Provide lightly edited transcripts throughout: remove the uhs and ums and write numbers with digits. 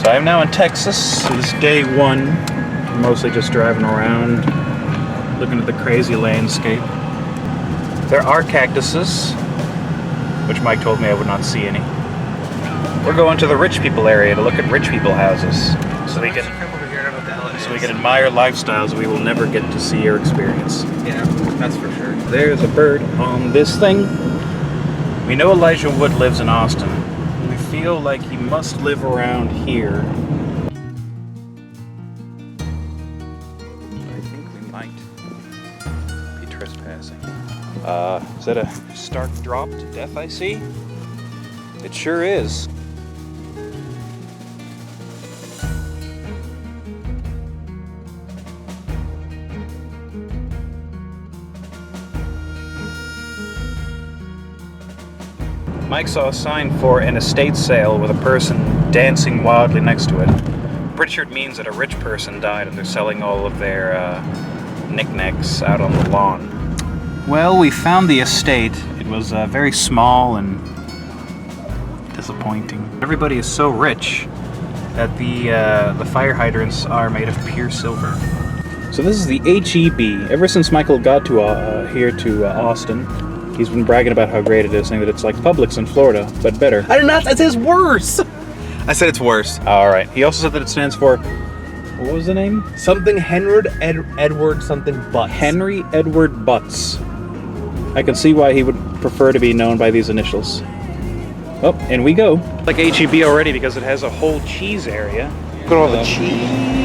So I'm now in Texas. It's day one. I'm mostly just driving around, looking at the crazy landscape. There are cactuses, which Mike told me I would not see any. We're going to the rich people area to look at rich people houses, so we can admire lifestyles we will never get to see or experience. Yeah, that's for sure. There's a bird on this thing. We know Elijah Wood lives in Austin. We feel like he must live around here. I think we might be trespassing. Is that a stark drop to death I see? It sure is. Mike saw a sign for an estate sale with a person dancing wildly next to it. I'm pretty sure it means that a rich person died and they're selling all of their knickknacks out on the lawn. Well, we found the estate. It was very small and disappointing. Everybody is so rich that the fire hydrants are made of pure silver. So this is the HEB. Ever since Michael got to here to Austin, he's been bragging about how great it is, saying that it's like Publix in Florida, but better. I did not. That says worse. I said it's worse. All right. He also said that it stands for, what was the name? Something Edward something Butts. Henry Edward Butts. I can see why he would prefer to be known by these initials. Oh, in we go. Like HEB already because it has a whole cheese area. Look at all the cheese.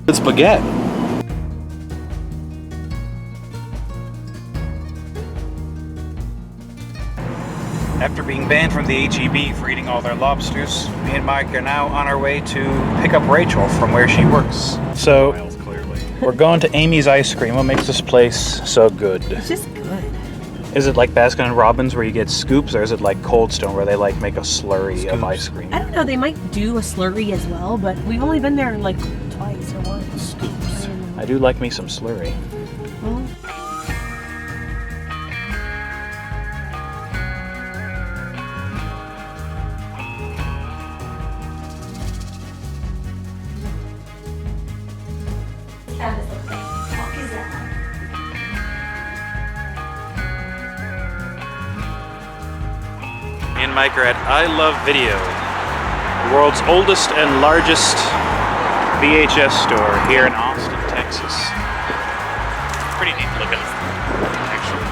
It's baguette. After being banned from the HEB for eating all their lobsters, me and Mike are now on our way to pick up Rachel from where she works. So, we're going to Amy's Ice Cream. What makes this place so good? It's just good. Is it like Baskin & Robbins where you get scoops, or is it like Cold Stone where they like make a slurry of ice cream? I don't know, they might do a slurry as well, but we've only been there like twice or once. Scoops. I do like me some slurry. Well, Me and Mike are at I Love Video, the world's oldest and largest VHS store here in Austin, Texas. Pretty neat looking, actually.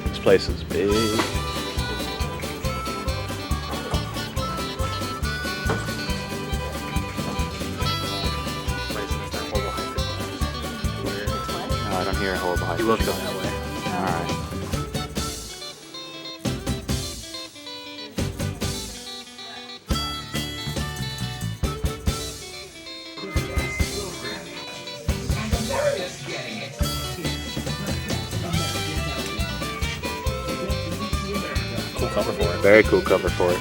This place is big. No, I don't hear a horrible hype. You will go that way. Alright. Cool cover for it. Very cool cover for it.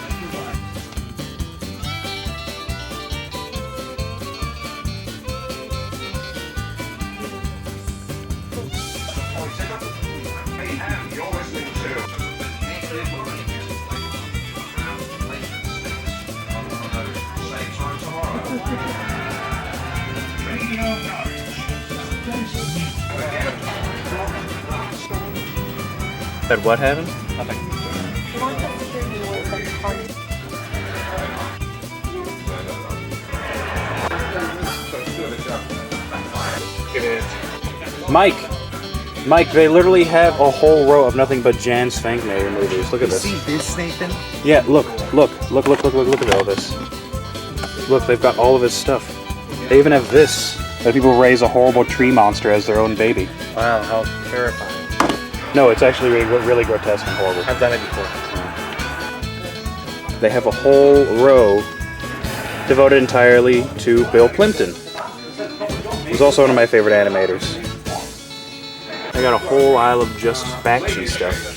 Said what happened? Nothing. Mike, they literally have a whole row of nothing but Jan Svankmajer movies. Look at this. See this, Nathan? Yeah, look at all this. Look, they've got all of his stuff. They even have this, that people raise a horrible tree monster as their own baby. Wow, how terrifying. No, it's actually really grotesque and horrible. I've done it before. They have a whole row devoted entirely to Bill Plympton. He's also one of my favorite animators. I got a whole aisle of just Bakshi stuff.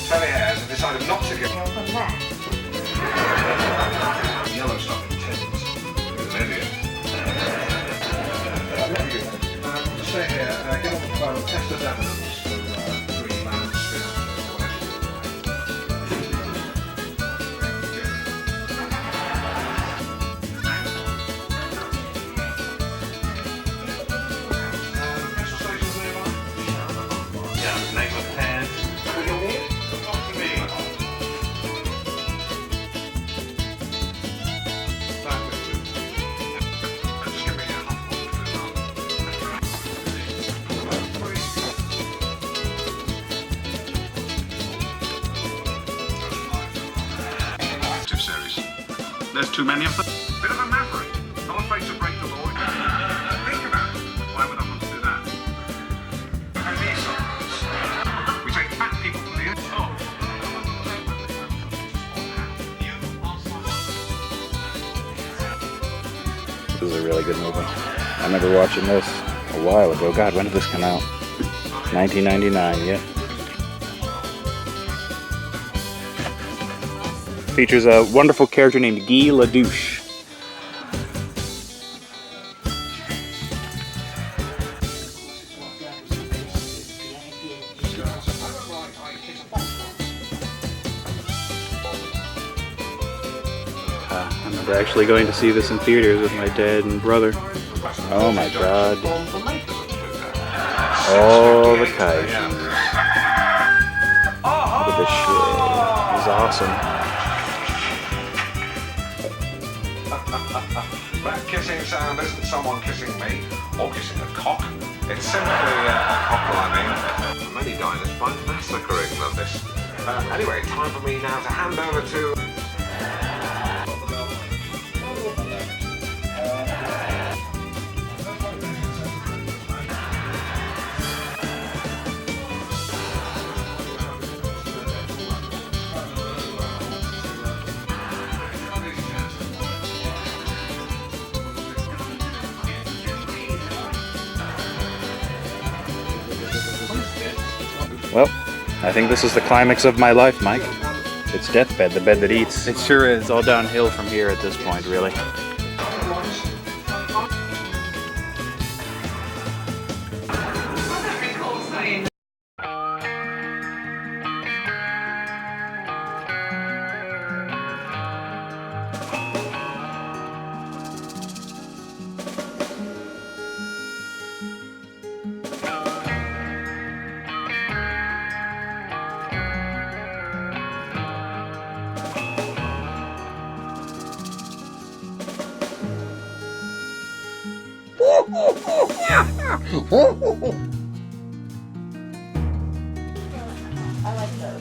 Tony has decided not to give From there. yellow stuff in tins. He's an idiot. Stay here, get on the phone, test the evidence for three lands, petrol stations nearby? Yeah, name of Ted. Series. There's too many of them. Bit of a maverick. Not afraid to break the law. Think about it. Why would I want to do that? And these songs. We take fat people from the edge. Oh. This is a really good movie. I remember watching this a while ago. God, when did this come out? 1999, yeah. Features a wonderful character named Guy Ledouche. I remember actually going to see this in theaters with my dad and brother. Oh my god. All the kaiju. Look at this shit. This is awesome. That kissing sound isn't someone kissing me or kissing a cock. It's simply a cockle, I mean. Many diners find massacring than this. Anyway, time for me now to hand over to... Well, I think this is the climax of my life, Mike. It's deathbed, the bed that eats. It sure is. It's all downhill from here at this point, really. I like those.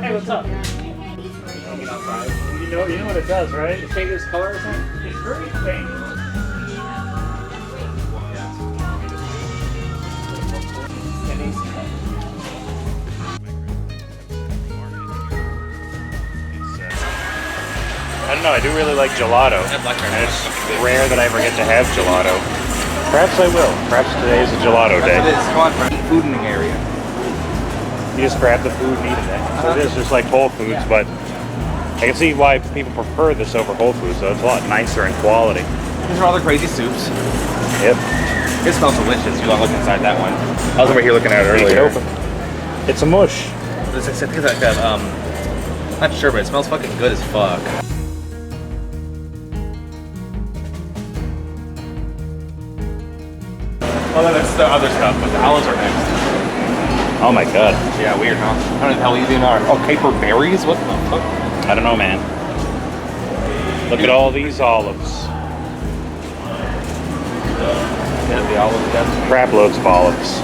Hey, what's up? You know what it does, right? It changes color or something? It's very faint. I don't know, I do really like gelato. And it's rare that I ever get to have gelato. Perhaps I will. Perhaps today is a gelato That's what it day. is. Come on, friend. Food in the area. You just grab the food and eat it. So it is just like Whole Foods, but I can see why people prefer this over Whole Foods, though. It's a lot nicer in quality. These are all the crazy soups. Yep. It smells delicious. You want to look inside that one. I was over here looking at it Break it earlier. open. It's a mush. It's like that, not sure, but it smells fucking good as fuck. Oh, no, that's the other stuff, but the olives are next. Oh my god. Yeah, weird, huh? How the hell you are? Oh, caper berries? What the fuck? I don't know, man. Look at all these olives. Yeah, the olives, that's Crap loads of olives.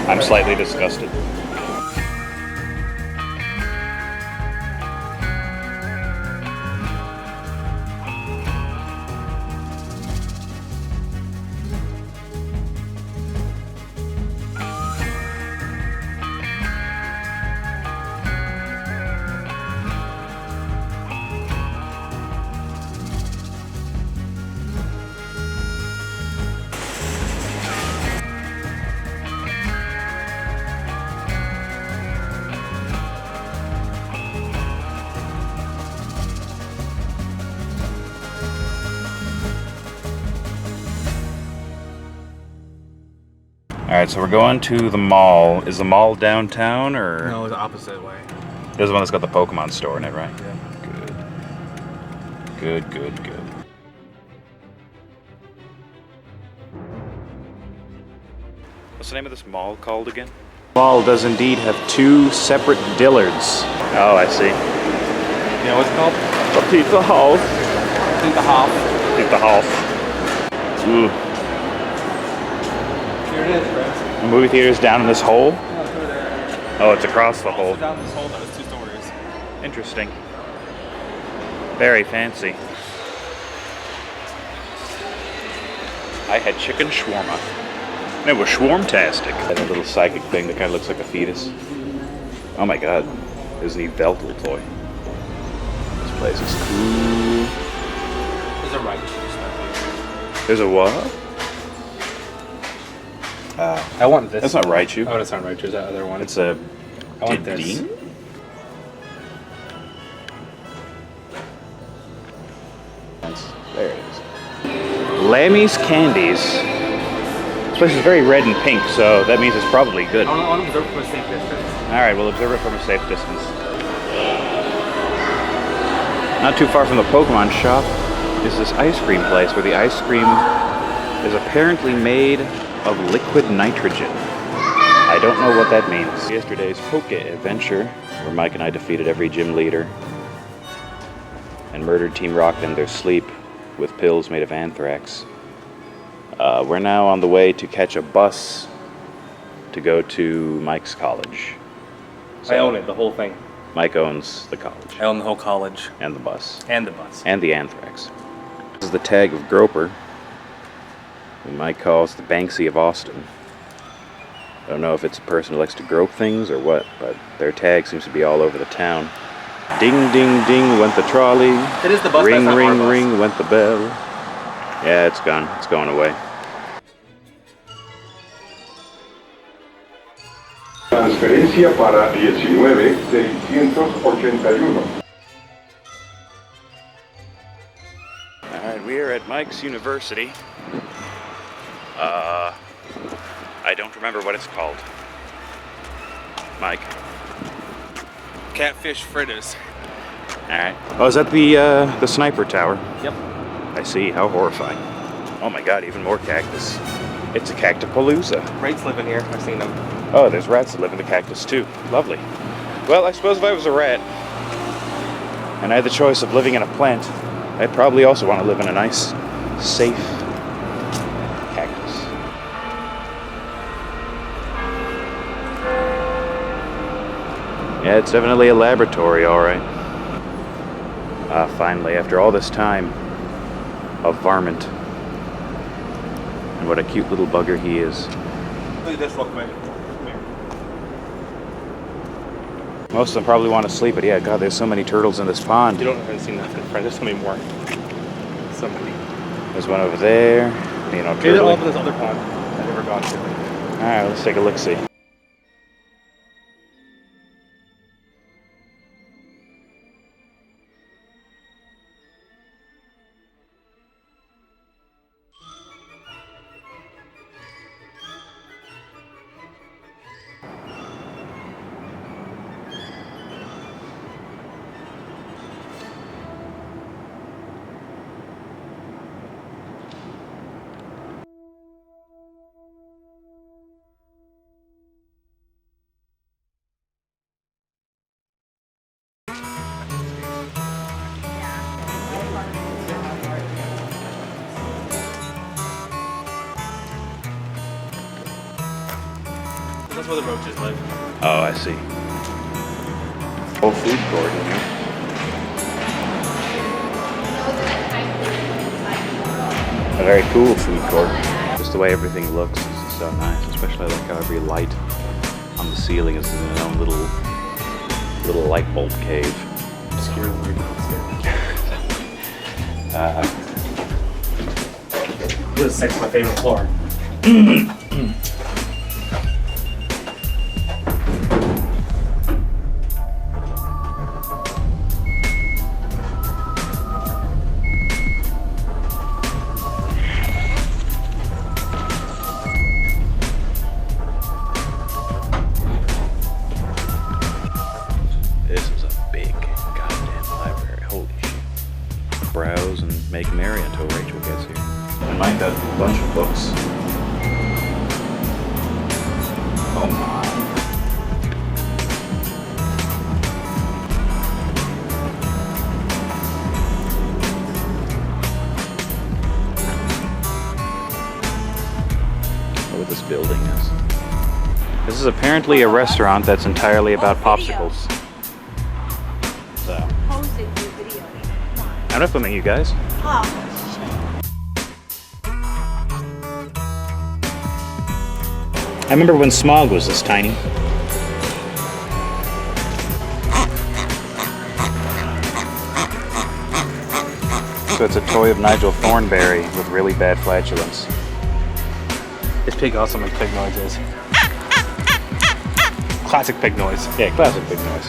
I'm slightly disgusted. Alright, so we're going to the mall. Is the mall downtown or? No, it's the opposite way. This is the one that's got the Pokemon store in it, right? Yeah. Good. Good. What's the name of this mall called again? Mall does indeed have two separate Dillards. Oh, I see. You know what's it called? The Pizza House. Pizza House. Pizza House. Ooh. Here it is, friends. The movie theater's down in this hole? Oh, it's over there. Oh, it's across the hole. Also down this hole, though. It's 2 stories. Interesting. Very fancy. I had chicken shawarma. And it was shawarmtastic. And a little psychic thing that kind of looks like a fetus. Oh my god. There's a new Velcro toy. This place is cool. There's a right juice. There's a what? I want this. That's not Raichu. Oh, that's not right juice. That other one. It's a... I want this. Ding? There it is. Lammy's Candies. This place is very red and pink, so that means it's probably good. I want to observe from a safe distance. Alright, we'll observe it from a safe distance. Not too far from the Pokemon shop is this ice cream place where the ice cream is apparently made of liquid nitrogen. I don't know what that means. Yesterday's Poke Adventure, where Mike and I defeated every gym leader and murdered Team Rocket in their sleep with pills made of anthrax. We're now on the way to catch a bus to go to Mike's college. So I own it, the whole thing. Mike owns the college I own the whole college. and the bus And the bus. and the anthrax. This is the tag of Groper, who Mike calls the Banksy of Austin. I don't know if it's a person who likes to grope things or what, but their tag seems to be all over the town. Ding, ding, ding went the trolley. It is the bus, Ring, but it's not our ring, bus. ring went the bell. Yeah, it's gone. It's going away. Transferencia para 19,681. Alright, we are at Mike's University. I don't remember what it's called. Mike. Catfish fritters. Alright. Oh, is that the sniper tower? Yep. I see. How horrifying. Oh my god, even more cactus. It's a cactopalooza. Rates live in here. I've seen them. Oh, there's rats that live in the cactus too. Lovely. Well, I suppose if I was a rat and I had the choice of living in a plant, I'd probably also want to live in a nice, safe cactus. Yeah, it's definitely a laboratory, alright. Finally, after all this time, a varmint. And what a cute little bugger he is. Look at this real quick. Most of them probably want to sleep, but yeah, God, there's so many turtles in this pond. You don't haven't seen nothing, friend. There's so many more. So many. There's one over there. You know, Maybe they're all up turtling. in this other pond. I never got to. All right, let's take a look-see. That's where the roaches live. Oh, I see. Whole food court, you know. A very cool food court. Just the way everytheverything looks is so nice, especially like how every light on the ceiling is in its own little light bulb cave. This is my favorite floor. This is a big goddamn library. Holy shit. Browse and make merry until Rachel gets here. And Mike got a bunch of books. Oh my. What this building is. This is apparently a restaurant that's entirely about popsicles. So, Posting your video. I'm not filming you guys. Oh. I remember when Smog was this tiny. So it's a toy of Nigel Thornberry with really bad flatulence. This pig also makes pig noises. Classic pig noise. Yeah, classic big noise.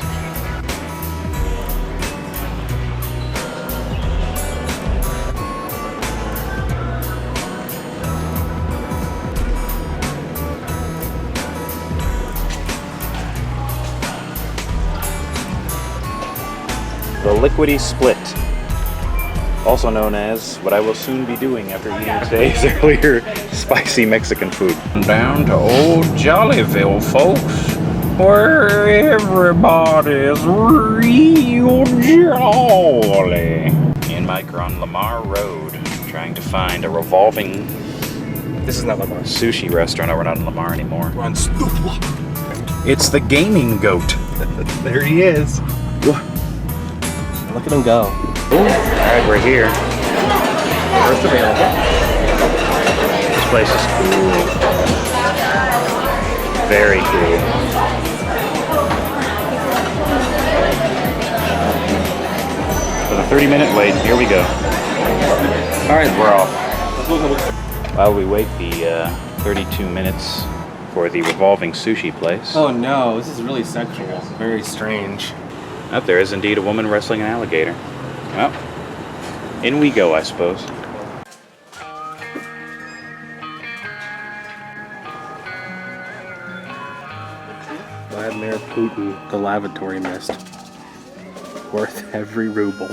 The Liquidy Split, also known as what I will soon be doing after eating today's earlier spicy Mexican food. Down to old Jollyville, folks, where everybody's real jolly. Me and Mike are on Lamar Road, trying to find a revolving This is not Lamar. sushi restaurant. Oh, we're not in Lamar anymore. We're on Stupla. It's the Gaming Goat. There he is. Look at him go. Alright, we're here. First available. This place is cool. Very cool. For the 30-minute wait, here we go. Alright, we're off. While we wait the 32 minutes for the revolving sushi place, Oh no, this is really sexual. Very strange. out there is indeed a woman wrestling an alligator. Well, in we go, I suppose. Vladimir Putin, the lavatory mist. Worth every ruble.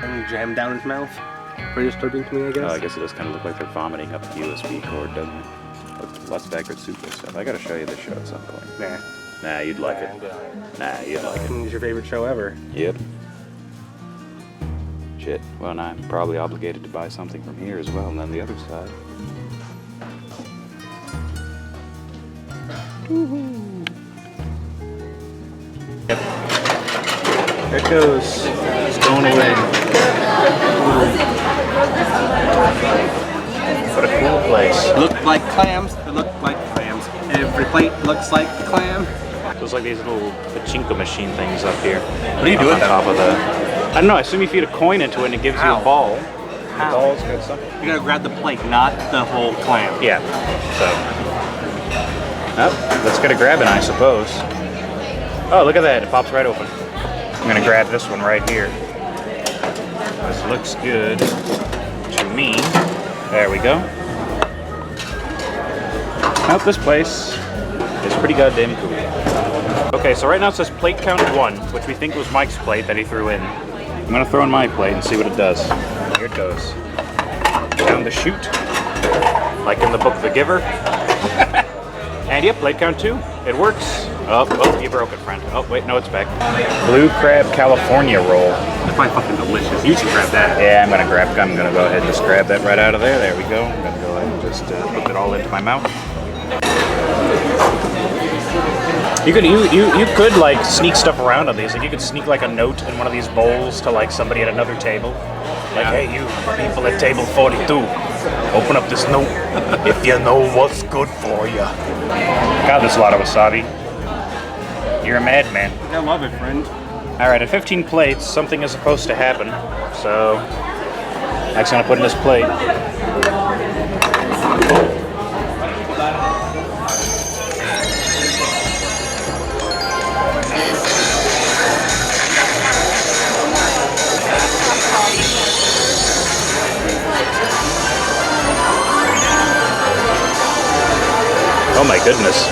And jam down his mouth. Very disturbing to me, I guess. Oh, I guess it does kind of look like they're vomiting up a USB cord, doesn't it? Look, Las Vegas super stuff. I gotta show you this show at some point. Nah. Nah, you'd like it. Nah, you'd like it. It's your favorite show ever. Yep. Shit. Well, now I'm probably obligated to buy something from here as well, and then the other side. Yep. There it goes. It's going away. What a cool place. Look like clams. They look like clams. Every plate looks like a clam. There's like these little pachinko machine things up here. What are you doing on top of the I don't know, I assume you feed a coin into it and it gives you a ball. How? The ball's got something. You gotta grab the plate, not the whole clam. Yeah, so. Oh, let's get a grabbing, I suppose. Oh, look at that, it pops right open. I'm gonna grab this one right here. This looks good to me. There we go. Now this place is pretty goddamn cool. Okay, so right now it says plate count 1, which we think was Mike's plate that he threw in. I'm gonna throw in my plate and see what it does. Here it goes. Down the chute, like in the book The Giver. And yep, plate count 2. It works. Oh, you broke it, friend. Oh, wait, no, it's back. Blue Crab California roll. That's probably fucking delicious. You should grab that. Yeah, I'm gonna go ahead and just grab that right out of there. There we go. I'm gonna go ahead and just put it all into my mouth. You could like sneak stuff around on these. Like you could sneak like a note in one of these bowls to like somebody at another table. Like, hey, you people at table 42, open up this note if you know what's good for you. God, there's a lot of wasabi. You're a madman. I love it, friend. All right, at 15 plates, something is supposed to happen. So, Mike's gonna put in his plate. Oh my goodness.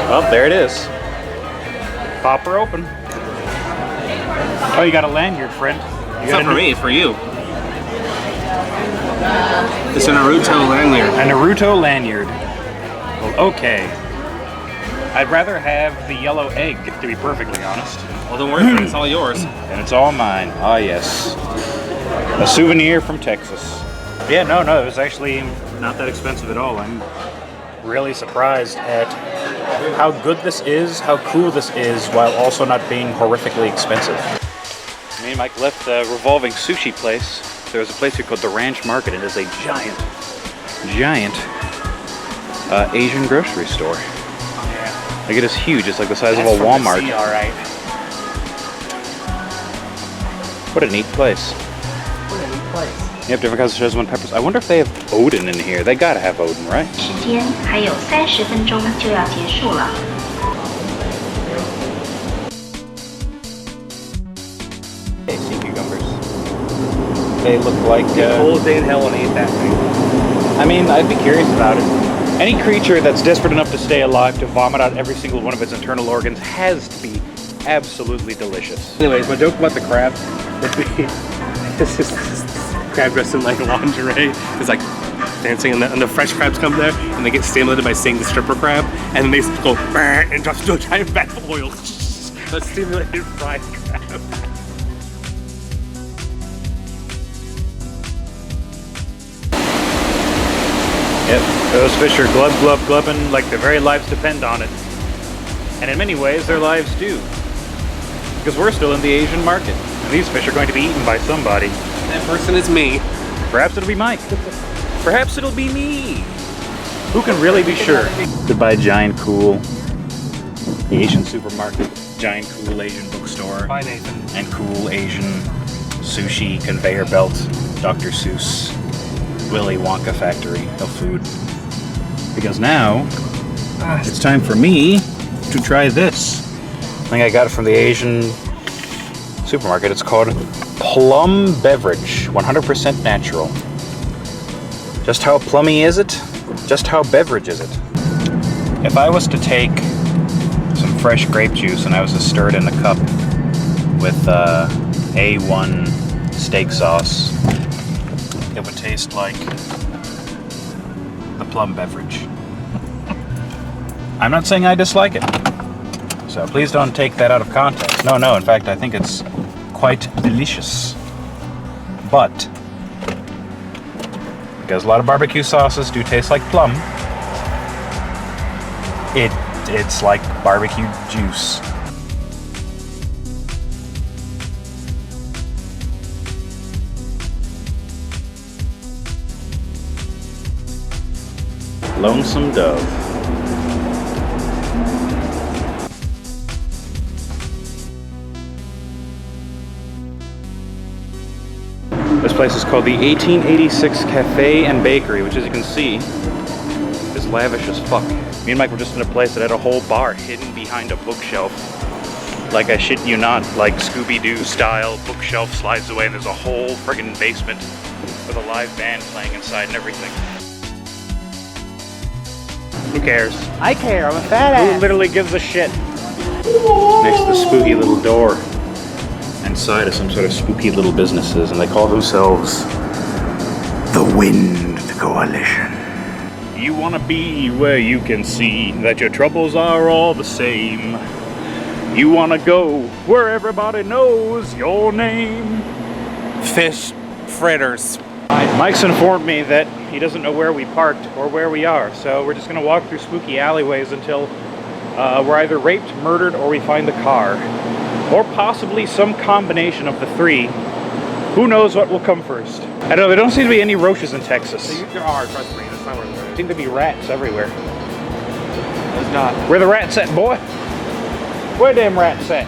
Well, there it is. Pop her open. Oh, you got a lanyard, friend. It's not for me, it's for you. It's a Naruto lanyard. A Naruto lanyard. Well, okay. I'd rather have the yellow egg, to be perfectly honest. Well, don't worry, friend, it's all yours. And it's all mine. Ah, yes. A souvenir from Texas. Yeah, no, it was actually not that expensive at all. I'm really surprised at how good this is, how cool this is, while also not being horrifically expensive. Me and Mike left the revolving sushi place. There's a place here called the Ranch Market. It is a giant Asian grocery store. Oh, yeah. Like it is huge. It's like the size of a That's from the Walmart. sea, all right. What a neat place. You have different kinds of Szechuan peppers. I wonder if they have Odin in here. They gotta have Odin, right? 时间还有30分钟就要结束了。 Hey, sea cucumbers. They look like. Whole day in hell and eat that thing. I mean, I'd be curious about it. Any creature that's desperate enough to stay alive to vomit out every single one of its internal organs has to be absolutely delicious. Anyways, my joke about the crab would be it's just this crab dressed in like lingerie. It's like dancing, and the fresh crabs come there, and they get stimulated by seeing the stripper crab, and then they go and drop into a giant vat of oil. A stimulated fried crab. Yep, those fish are glubbing like their very lives depend on it. And in many ways, their lives do. Because we're still in the Asian market. And these fish are going to be eaten by somebody. That person is me. Perhaps it'll be Mike. Perhaps it'll be me. Who can really be sure? Goodbye, Giant Cool. The Asian supermarket. Giant Cool Asian bookstore. Bye, Nathan. And Cool Asian sushi conveyor belt. Dr. Seuss. Willy Wonka factory of food. Because now, it's time for me to try this. I think I got it from the Asian supermarket. It's called Plum Beverage, 100% natural. Just how plummy is it? Just how beverage is it? If I was to take some fresh grape juice and I was to stir it in a cup with A1 steak sauce, it would taste like the Plum Beverage. I'm not saying I dislike it, so please don't take that out of context. No, in fact, I think it's quite delicious. But, because a lot of barbecue sauces do taste like plum, it's like barbecue juice. Lonesome Dove. This place is called the 1886 Cafe and Bakery, which as you can see, is lavish as fuck. Me and Mike were just in a place that had a whole bar hidden behind a bookshelf. Like, I shit you not, like Scooby-Doo style, bookshelf slides away and there's a whole friggin' basement with a live band playing inside and everything. Who cares? I care. I'm a fat ass. Who literally gives a shit? Next to the spooky little door. Inside of some sort of spooky little businesses, and they call themselves the Wind Coalition. You want to be where you can see that your troubles are all the same. You want to go where everybody knows your name. Fish fritters. Mike's informed me that he doesn't know where we parked or where we are, so we're just going to walk through spooky alleyways until we're either raped, murdered, or we find the car. Or possibly some combination of the three. Who knows what will come first? I know, there don't seem to be any roaches in Texas. There are, trust me. That's not where There seem to be rats everywhere. There's not. Where the rats at, boy? Where them rats at?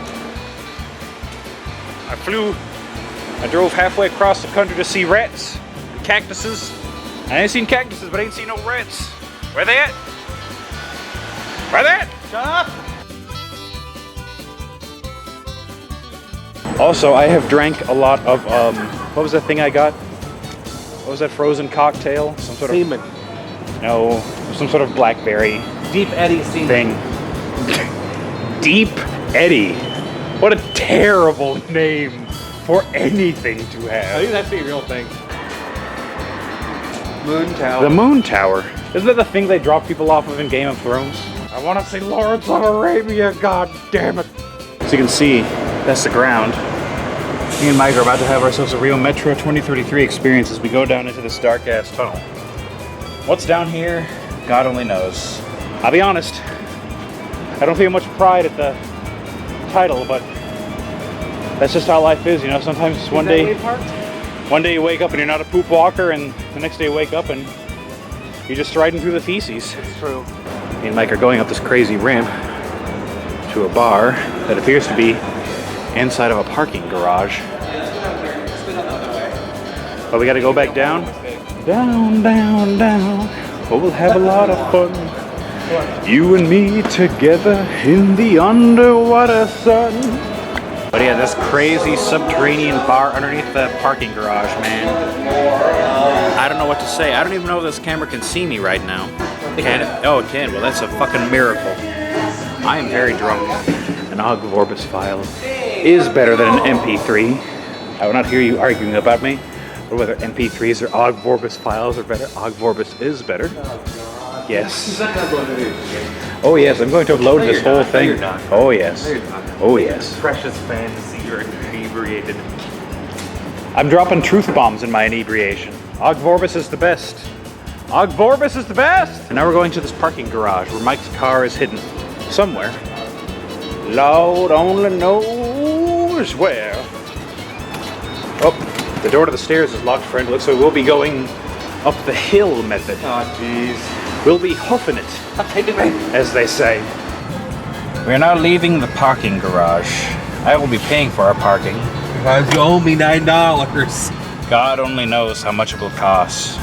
I drove halfway across the country to see rats and cactuses. I ain't seen cactuses, but I ain't seen no rats. Where they at? Where they at? Shut up! Also, I have drank a lot of, what was that thing I got? What was that frozen cocktail? Some sort of... Seaman. No, some sort of blackberry Deep Eddy Seaman. thing. Deep Eddy. What a terrible name for anything to I have. think that's the real thing. Moon Tower. The Moon Tower. Isn't that the thing they drop people off of in Game of Thrones? I want to see Lawrence of Arabia, god damn it. So you can see, that's the ground. Me and Mike are about to have ourselves a real Metro 2033 experience as we go down into this dark ass tunnel. What's down here, God only knows. I'll be honest, I don't feel much pride at the title, but that's just how life is, you know. Sometimes one day you wake up and you're not a poop walker, and the next day you wake up and you're just striding through the feces. It's true. Me and Mike are going up this crazy ramp to a bar that appears to be inside of a parking garage. But we gotta go back down. Down, down, down. Oh, we'll have a lot of fun. You and me together in the underwater sun. But yeah, this crazy subterranean bar underneath the parking garage, man. I don't know what to say. I don't even know if this camera can see me right now. Can it? Oh, it can. Well, that's a fucking miracle. I am very drunk. An Ogg Vorbis file is better than an MP3. I will not hear you arguing about me, or whether MP3s or Ogg Vorbis files are better. Ogg Vorbis is better. Yes. Oh yes, I'm going to load this whole thing. Oh yes. Oh yes. Precious fantasy, you're inebriated. I'm dropping truth bombs in my inebriation. Ogg Vorbis is the best. Ogg Vorbis is the best! And now we're going to this parking garage where Mike's car is hidden somewhere. Lord only knows where. Oh, the door to the stairs is locked, friend. Looks like we'll be going up the hill method. Oh, jeez. We'll be hoofing it, as they say. We are now leaving the parking garage. I will be paying for our parking. Because you owe me $9. God only knows how much it will cost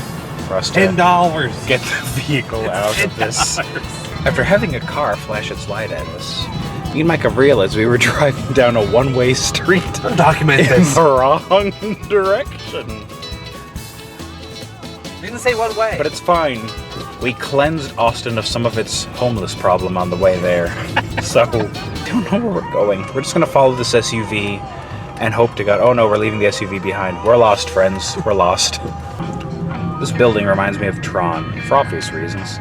for us to $10. get the vehicle out of this. After having a car flash its light at us, me and Mike have realized we were driving down a one-way street Document in this. the wrong direction. Didn't say one way. But it's fine. We cleansed Austin of some of its homeless problem on the way there. So, don't know where we're going. We're just gonna follow this SUV and hope to God. Oh no, we're leaving the SUV behind. We're lost, friends. We're lost. This building reminds me of Tron, for obvious reasons.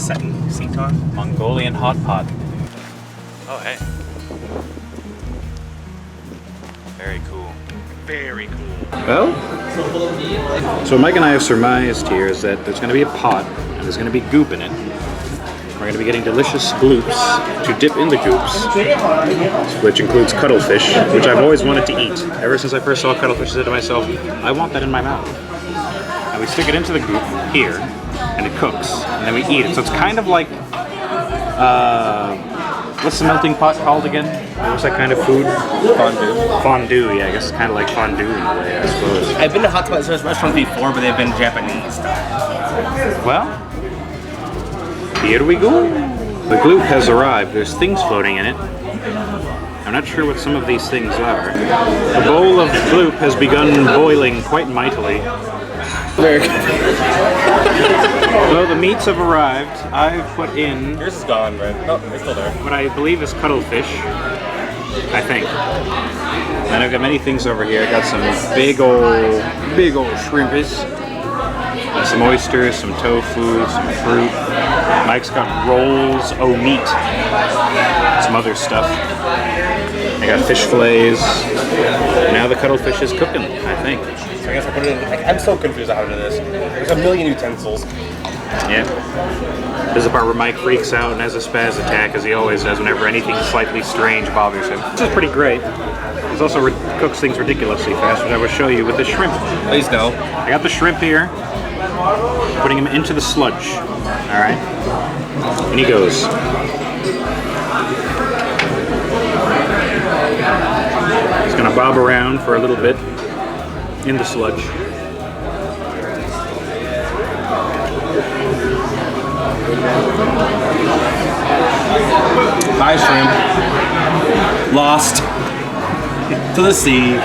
set in Seton. Mongolian hot pot. Oh, hey. Very cool. Very cool. Well, so what Mike and I have surmised here is that there's going to be a pot and there's going to be goop in it. We're going to be getting delicious gloops to dip in the goops, which includes cuttlefish, which I've always wanted to eat. Ever since I first saw cuttlefish, I said to myself, I want that in my mouth. And we stick it into the goop here, and it cooks, and then we eat it. So it's kind of like, what's the melting pot called again? What's that kind of food? Fondue. Fondue, yeah, I guess it's kind of like fondue in a way, I suppose. I've been to hot pot service restaurants before, but they've been Japanese style. Well, here we go. The gloop has arrived. There's things floating in it. I'm not sure what some of these things are. The bowl of gloop has begun boiling quite mightily. So the meats have arrived. I've put in Yours is gone, right? No, it's still there. what I believe is cuttlefish, I think. And I've got many things over here. I got some big old shrimpies. Some oysters, some tofu, some fruit. Mike's got rolls, meat, some other stuff. I got fish fillets. Now the cuttlefish is cooking, I think. So I guess I put it in. I'm so confused how to do this. There's a million utensils. Yeah. This is the part where Mike freaks out and has a spaz attack, as he always does whenever anything slightly strange bothers him. This is pretty great. He also cooks things ridiculously fast, which I will show you with the shrimp. Please no. I got the shrimp here. Putting him into the sludge. Alright. And he goes. He's gonna bob around for a little bit in the sludge. Hi, shrimp. Lost to the sea.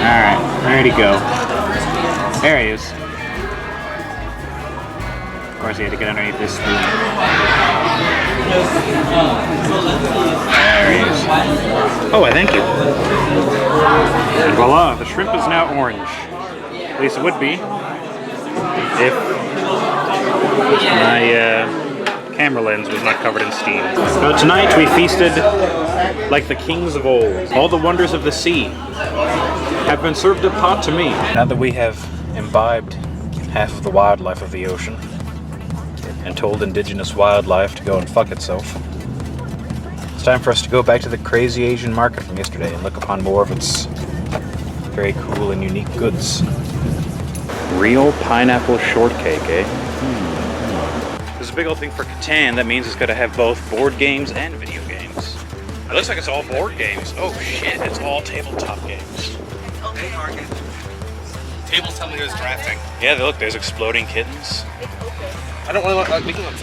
Alright, where'd he go? There he is. Of course, he had to get underneath this spoon. There he is. Oh, I thank you. And voila, the shrimp is now orange. At least it would be if my camera lens was not covered in steam. So tonight we feasted like the kings of old. All the wonders of the sea have been served up hot to me. Now that we have imbibed half of the wildlife of the ocean and told indigenous wildlife to go and fuck itself, it's time for us to go back to the crazy Asian market from yesterday and look upon more of its very cool and unique goods. Real pineapple shortcake, eh? There's a big old thing for Catan. That means it's got to have both board games and video games. It looks like it's all board games. Oh shit, it's all tabletop games. Tables tell me there's drafting. Yeah, look, there's exploding kittens. I don't really want. We can look.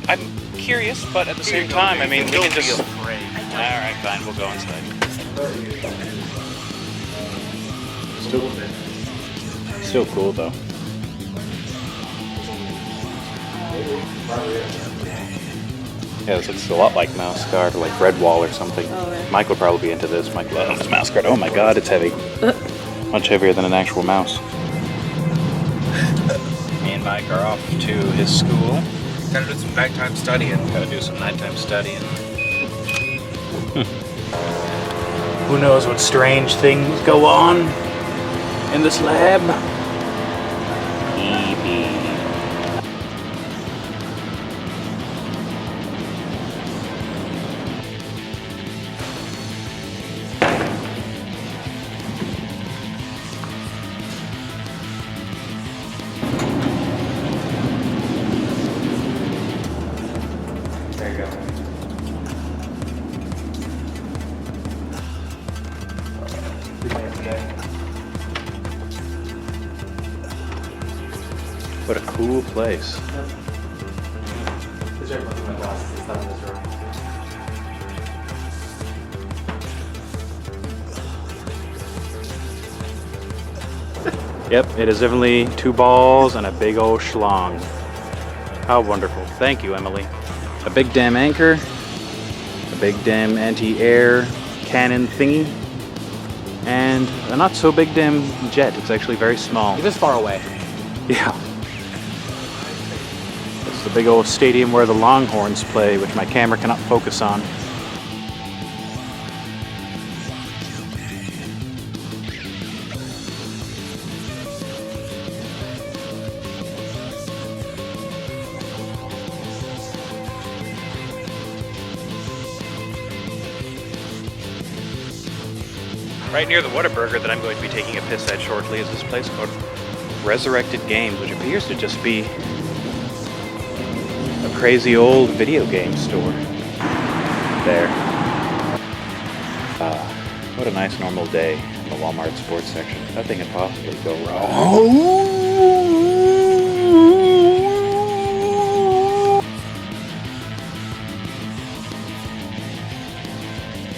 I'm curious, but at the same time, I mean, we can just... Alright, fine, we'll go inside. Still cool, though. Yeah, this looks a lot like Mouse Guard or like Redwall or something. Oh, right. Mike would probably be into this. Mike loves Mouse Guard. Oh my god, it's heavy. Much heavier than an actual mouse. Me and Mike are off to his school. Gotta do some nighttime studying. Gotta do some nighttime studying. Who knows what strange things go on in this lab? E.B. There you go. What a cool place. Yep, it is definitely 2 balls and a big old schlong. How wonderful. Thank you, Emily. A big damn anchor, a big damn anti-air cannon thingy, And a not so big damn jet. It's actually very small. It's just far away. Yeah. It's the big old stadium where the Longhorns play, which my camera cannot focus on. Right near the Whataburger that I'm going to be taking a piss at shortly is this place called Resurrected Games, which appears to just be a crazy old video game store. There. What a nice normal day in the Walmart sports section. Nothing can possibly go wrong.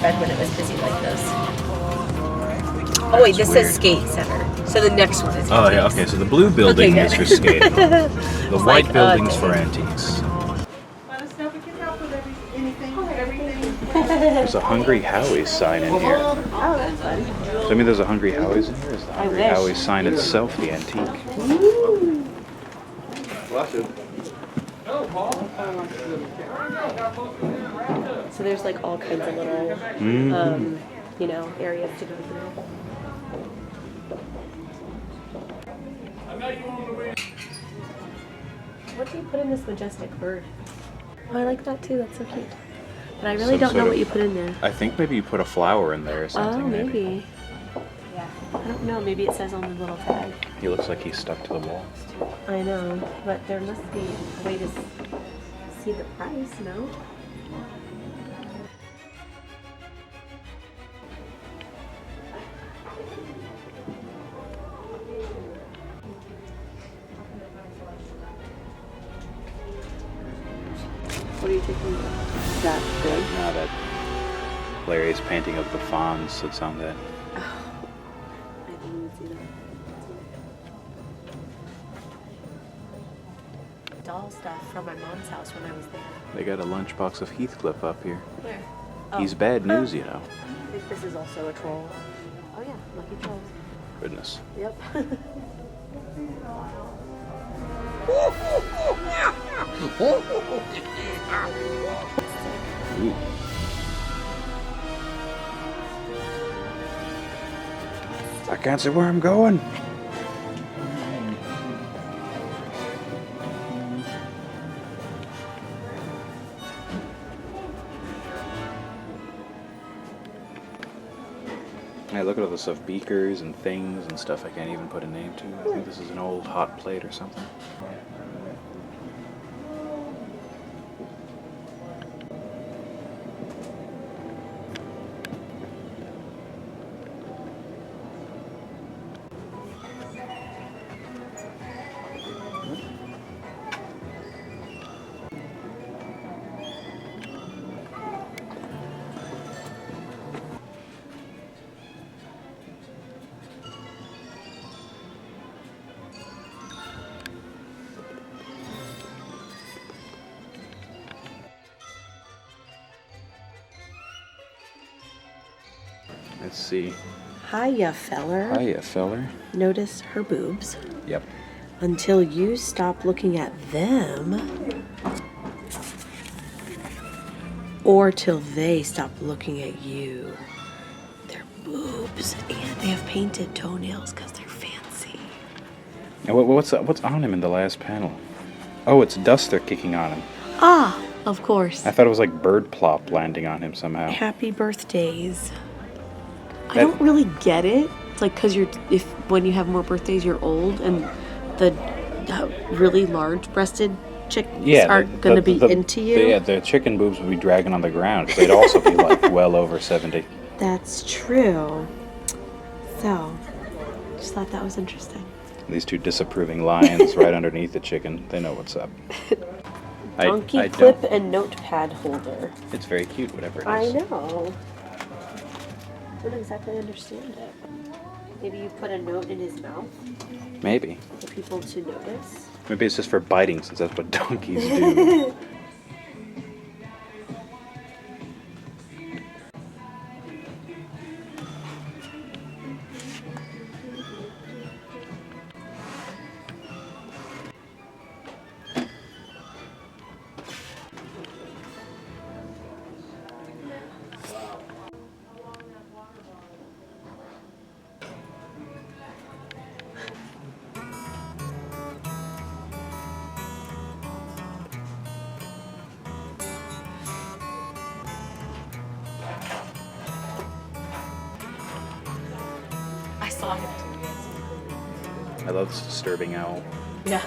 When it was busy like this. Oh wait, this says skate center. So the next one is. Oh yeah, okay. So the blue building Okay, is good. for skating. The It's white like, building's okay. for antiques. Let us know if we can help with anything. There's a Hungry Howie's sign in here. Oh, that's fun. So I mean, there's a Hungry Howie's in here. Is the Hungry wish. Howie's sign itself the antique? So there's like all kinds of little, you know, areas to go through. What do you put in this majestic bird? Oh, I like that too. That's so cute. But I really Some don't know sort what of- you put in there. I think maybe you put a flower in there or Oh, something. maybe. I don't know. Maybe it says on the little tag. He looks like he's stuck to the wall. I know, but there must be a way to see the price, no? What are you thinking about? Is that good? Now that Larry's painting of the fawns that's on that. I didn't even see that. Doll stuff from my mom's house when I was there. They got a lunchbox of Heathcliff up here. Where? He's bad news, you know. I think this is also a troll. Oh yeah, lucky trolls. Goodness. Yep. Ooh. I can't see where I'm going. Hey, look at all this stuff, beakers and things and stuff I can't even put a name to. I think this is an old hot plate or something. Let's see. Hiya, feller. Hiya, feller. Notice her boobs Yep. until you stop looking at them, or till they stop looking at you. They're boobs, and they have painted toenails because they're fancy. And what's on him in the last panel? Oh, it's dust they're kicking on him. Ah, of course. I thought it was like bird plop landing on him somehow. Happy birthdays. I That- don't really get it. It's like because when you have more birthdays, you're old, and the really large-breasted chicks aren't going to be into you. Yeah, the chicken boobs would be dragging on the ground. 'Cause they'd also be like well over 70. That's true. So, just thought that was interesting. These two disapproving lions right underneath the chicken. They know what's up. Donkey I clip don't- and notepad holder. It's very cute, whatever it I is. know. I don't exactly understand it. Maybe you put a note in his mouth Maybe. for people to notice. Maybe it's just for biting, since that's what donkeys do. saw it. I love this disturbing owl. Yeah.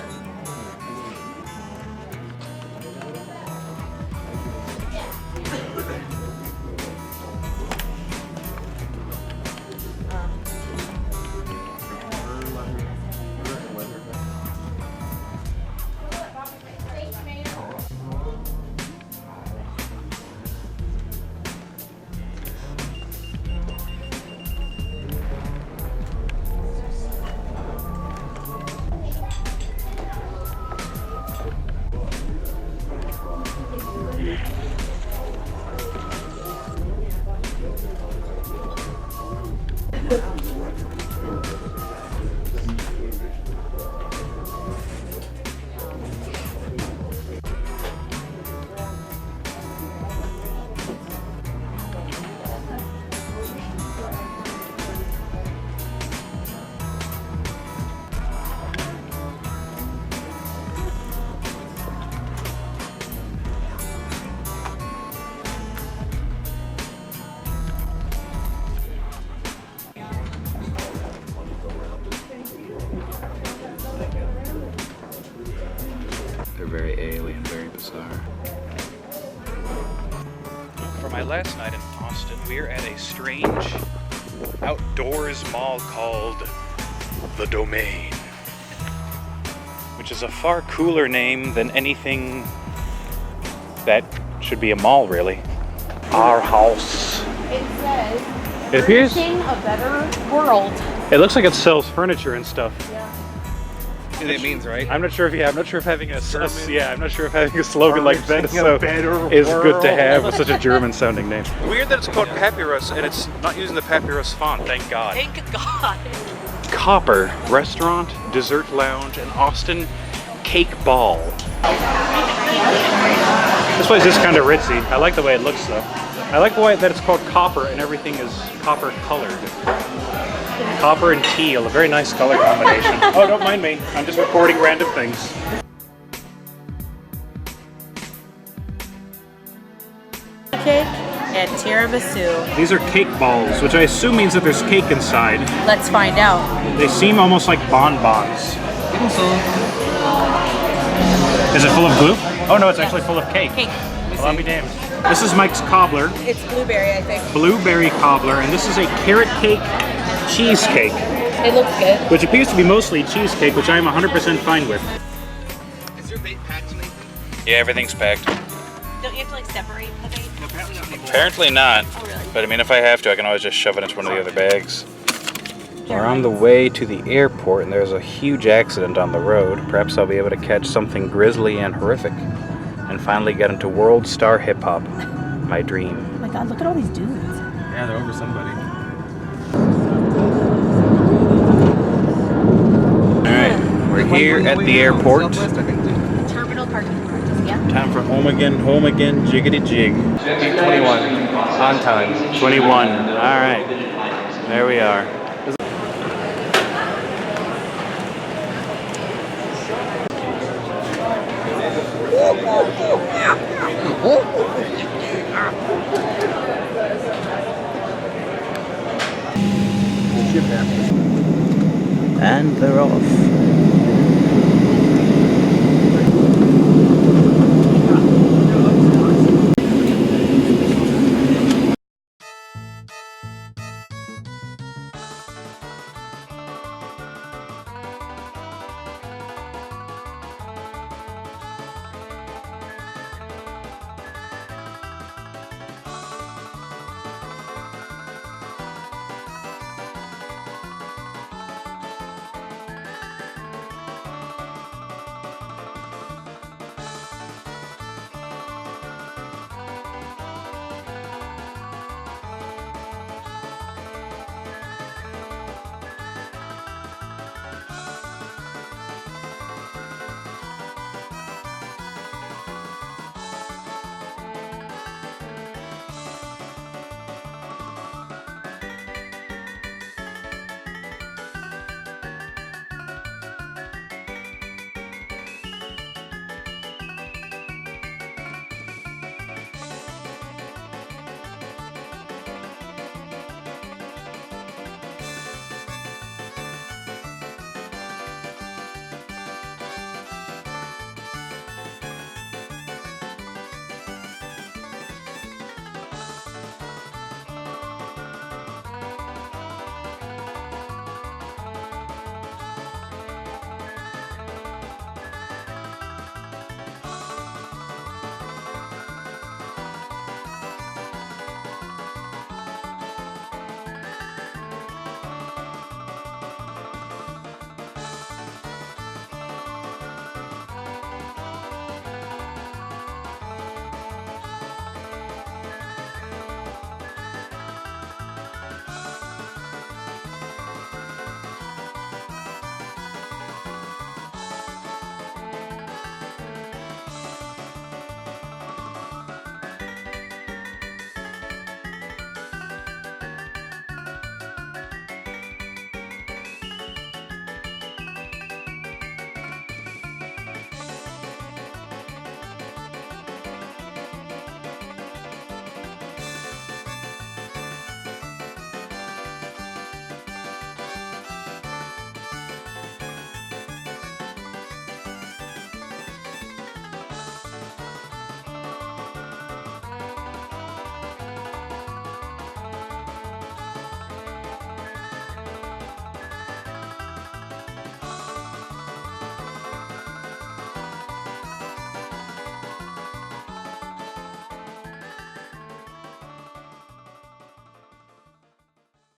They're very alien, very bizarre. For my last night in Austin, we're at a strange outdoors mall called The Domain, which is a far cooler name than anything that should be a mall, really. Our house. It says, It appears. "Furnishing a better world." It looks like it sells furniture and stuff. It means, right? I'm not sure if having I'm not sure if having a slogan like that is a better good to world. have with such a German sounding name. Weird that it's called Papyrus and it's not using the Papyrus font, thank God. Thank God. Copper Restaurant, Dessert Lounge, and Austin Cake Ball. This place is kind of ritzy. I like the way it looks though. I like the way that it's called copper and everything is copper colored. Copper and teal, a very nice color combination. Oh, don't mind me. I'm just recording random things. Cake and tiramisu. These are cake balls, which I assume means that there's cake inside. Let's find out. They seem almost like bonbons. Is it full of glue? Oh no, it's actually full of cake. Cake. Well, I'll be damned. This is Mike's cobbler, It's blueberry, I think. blueberry cobbler, and this is a carrot cake cheesecake, It looks good. which appears to be mostly cheesecake, which I am 100% fine with. Is your bait packed, Nathan? Yeah, everything's packed. Don't you have to like separate the bait? Apparently not. Oh, really? But I mean, if I have to, I can always just shove it into one of the other bags. We're on the way to the airport, and there's a huge accident on the road. Perhaps I'll be able to catch something grisly and horrific, and finally get into World Star Hip Hop, my dream. Oh my God, look at all these dudes. Yeah, they're over somebody. Alright, we're here at the airport. Terminal parking garages, yeah. Time for home again, jiggity jig. 21, on time. 21, alright. There we are. And they're off.